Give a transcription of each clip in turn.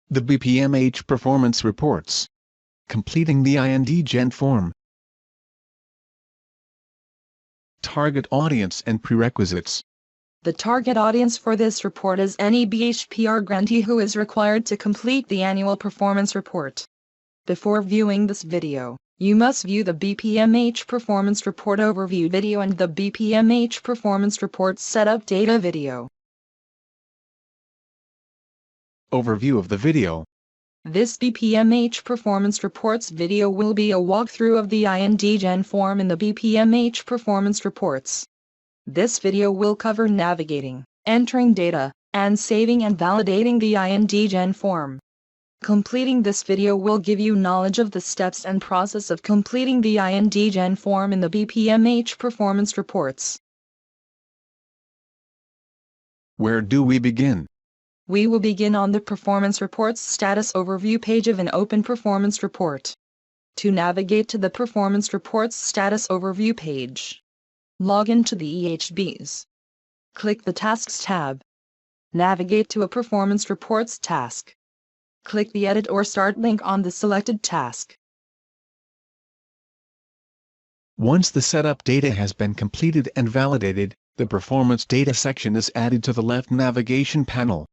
The BPMH performance reports. Completing the IND-GEN form. Target audience and prerequisites. The target audience for this report is any BHPR grantee who is required to complete the annual performance report. Before viewing this video, you must view the BPMH Performance Report Overview video and the BPMH Performance Report Setup Data video. Overview of the video. This BPMH Performance Reports video will be a walkthrough of the IND-GEN form in the BPMH Performance Reports. This video will cover navigating, entering data, and saving and validating the IND-GEN form. Completing this video will give you knowledge of the steps and process of completing the IND-GEN form in the BPMH Performance Reports. Where do we begin? We will begin on the Performance Reports Status Overview page of an open performance report. To navigate to the Performance Reports Status Overview page, log into the EHBs. Click the Tasks tab. Navigate to a Performance Reports task. Click the Edit or Start link on the selected task. Once the setup data has been completed and validated, the Performance Data section is added to the left navigation panel.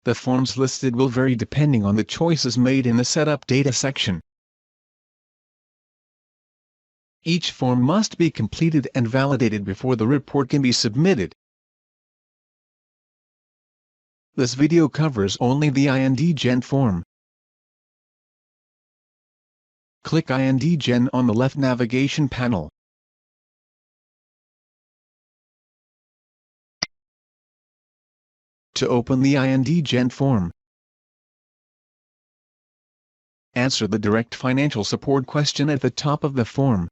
The forms listed will vary depending on the choices made in the Setup Data section. Each form must be completed and validated before the report can be submitted. This video covers only the IND-GEN form. Click IND-GEN on the left navigation panel. To open the IND-GEN form, answer the direct financial support question at the top of the form.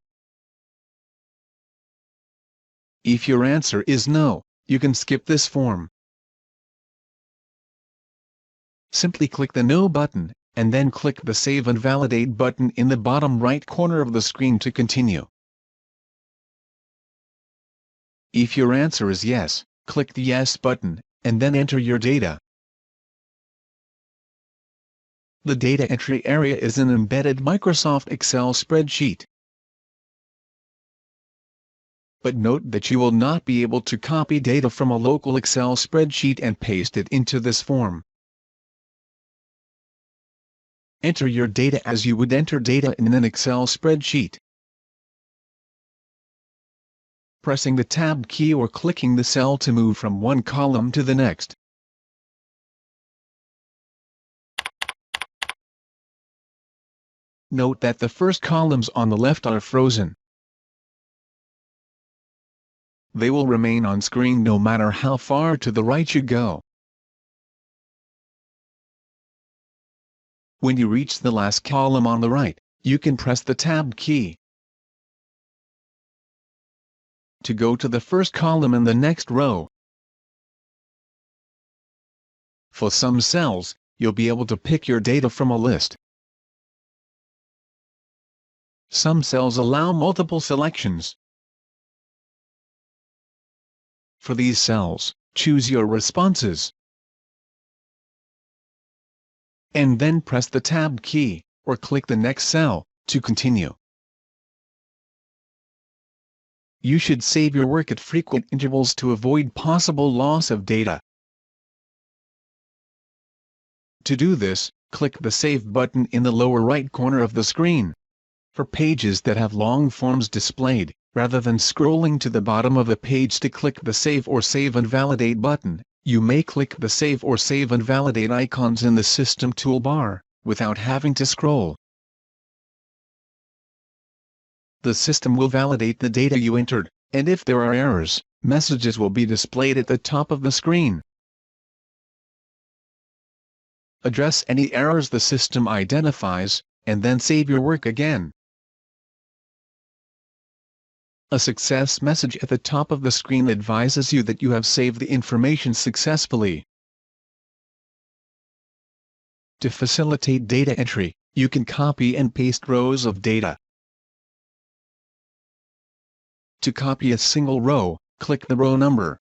If your answer is no, you can skip this form. Simply click the No button, and then click the Save and Validate button in the bottom right corner of the screen to continue. If your answer is yes, click the Yes button, and then enter your data. The data entry area is an embedded Microsoft Excel spreadsheet. But note that you will not be able to copy data from a local Excel spreadsheet and paste it into this form. Enter your data as you would enter data in an Excel spreadsheet. Pressing the Tab key or clicking the cell to move from one column to the next. Note that the first columns on the left are frozen. They will remain on screen no matter how far to the right you go. When you reach the last column on the right, you can press the Tab key. To go to the first column in the next row. For some cells, you'll be able to pick your data from a list. Some cells allow multiple selections. For these cells, choose your responses. And then press the Tab key, or click the next cell, to continue. You should save your work at frequent intervals to avoid possible loss of data. To do this, click the Save button in the lower right corner of the screen. For pages that have long forms displayed, rather than scrolling to the bottom of the page to click the Save or Save and Validate button, you may click the Save or Save and Validate icons in the System toolbar, without having to scroll. The system will validate the data you entered, and if there are errors, messages will be displayed at the top of the screen. Address any errors the system identifies, and then save your work again. A success message at the top of the screen advises you that you have saved the information successfully. To facilitate data entry, you can copy and paste rows of data. To copy a single row, click the row number.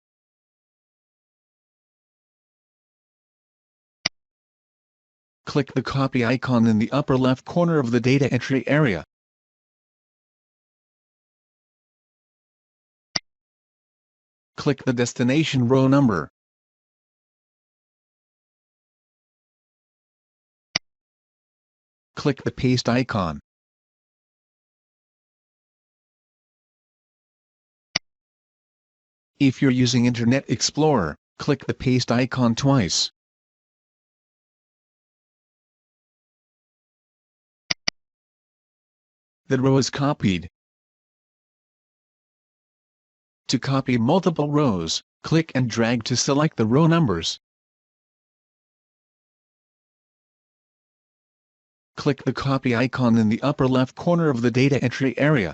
click the copy icon in the upper left corner of the data entry area. Click the destination row number. Click the paste icon. If you're using Internet Explorer, click the paste icon twice. The row is copied. To copy multiple rows, click and drag to select the row numbers. Click the copy icon in the upper left corner of the data entry area.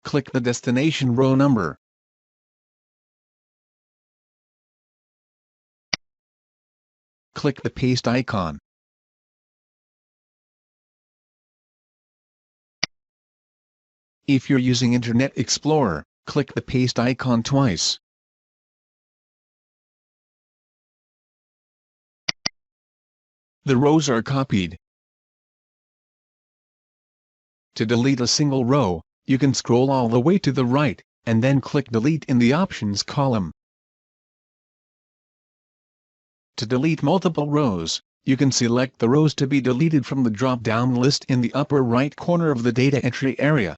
Click the destination row number. Click the paste icon. If you're using Internet Explorer, click the paste icon twice. The rows are copied. To delete a single row, you can scroll all the way to the right, and then click Delete in the Options column. To delete multiple rows, you can select the rows to be deleted from the drop-down list in the upper right corner of the data entry area,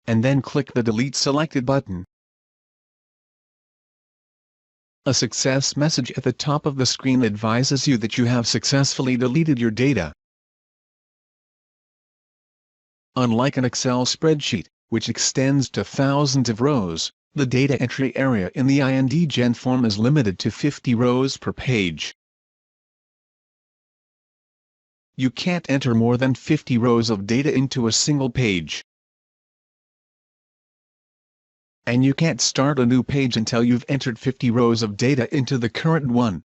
and then click the Delete Selected button. A success message at the top of the screen advises you that you have successfully deleted your data. Unlike an Excel spreadsheet, which extends to thousands of rows, the data entry area in the IND-GEN form is limited to 50 rows per page. You can't enter more than 50 rows of data into a single page. And you can't start a new page until you've entered 50 rows of data into the current one.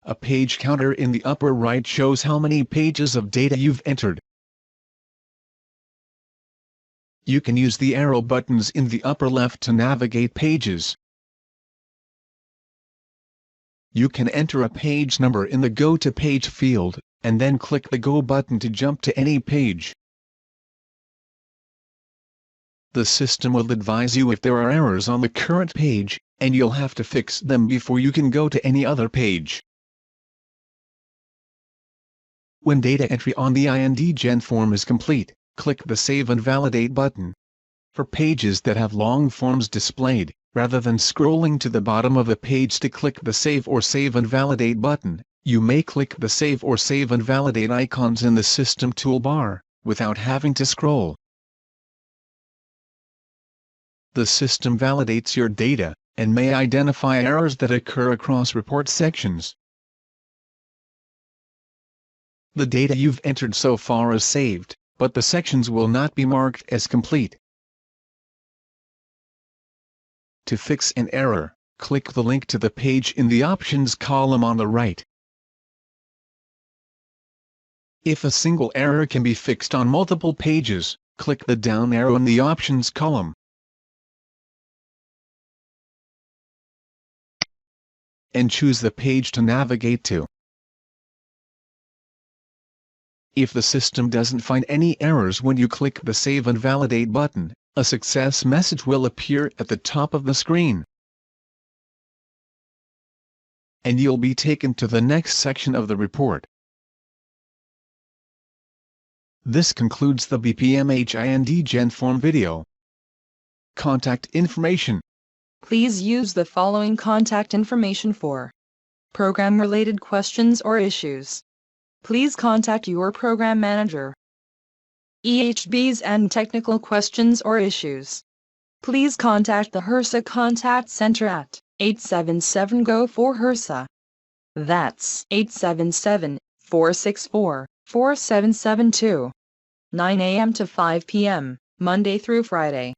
A page counter in the upper right shows how many pages of data you've entered. You can use the arrow buttons in the upper left to navigate pages. You can enter a page number in the Go to Page field, and then click the Go button to jump to any page. The system will advise you if there are errors on the current page, and you'll have to fix them before you can go to any other page. When data entry on the IND-GEN form is complete, click the Save and Validate button. For pages that have long forms displayed, rather than scrolling to the bottom of the page to click the Save or Save and Validate button, you may click the Save or Save and Validate icons in the System toolbar, without having to scroll. The system validates your data, and may identify errors that occur across report sections. The data you've entered so far is saved, but the sections will not be marked as complete. To fix an error, click the link to the page in the Options column on the right. If a single error can be fixed on multiple pages, click the down arrow in the Options column. And choose the page to navigate to. If the system doesn't find any errors when you click the Save and Validate button, a success message will appear at the top of the screen. And you'll be taken to the next section of the report. This concludes the BPMH IND-GEN form video. Contact information. Please use the following contact information for program-related questions or issues. Please contact your program manager. EHBs and technical questions or issues. Please contact the HRSA Contact Center at 877-GO-4-HRSA. That's 877-464-4772. 9 a.m. to 5 p.m., Monday through Friday.